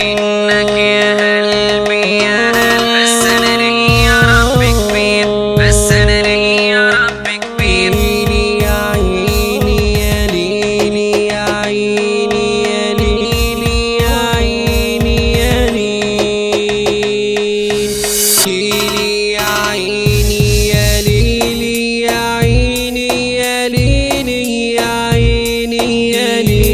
منك يا قلبي يا قلبي، بس انا ليا يا رب كبير، بس انا ليا يا رب كبير. يا عيني يا ليلي يا عيني يا ليلي يا عيني يا ليلي، ليلي يا عيني يا ليلي يا عيني يا ليلي يا عيني يا ليلي.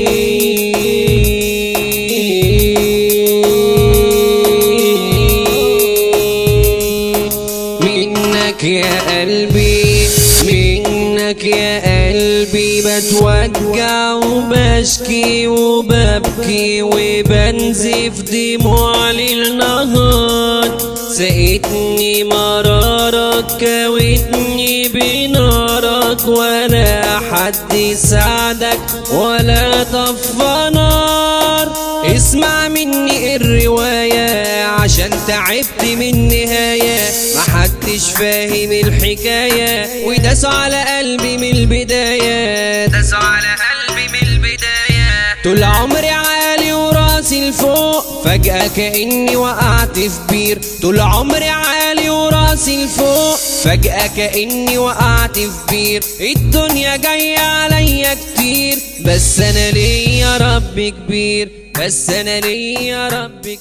منك يا قلبي، منك يا قلبي بتوجع وبشكي وببكي وبنزف دموع للنهار. سقتني مرارك كوتني بنارك، ولا حد يساعدك ولا طفى نار. اسمع مني الرواية عشان تعبت من النهاية، محدش فاهم الحكاية وداسوا على قلبي من البداية، داسوا على قلبي من البداية. طول عمري عالي وراسي لفوق، فجأة كأني وقعت في بير. طول عمري عالي وراسي لفوق، فجأة كأني وقعت في بير. الدنيا جاية عليا كتير، بس أنا ليا رب كبير، بس أنا ليا رب كبير.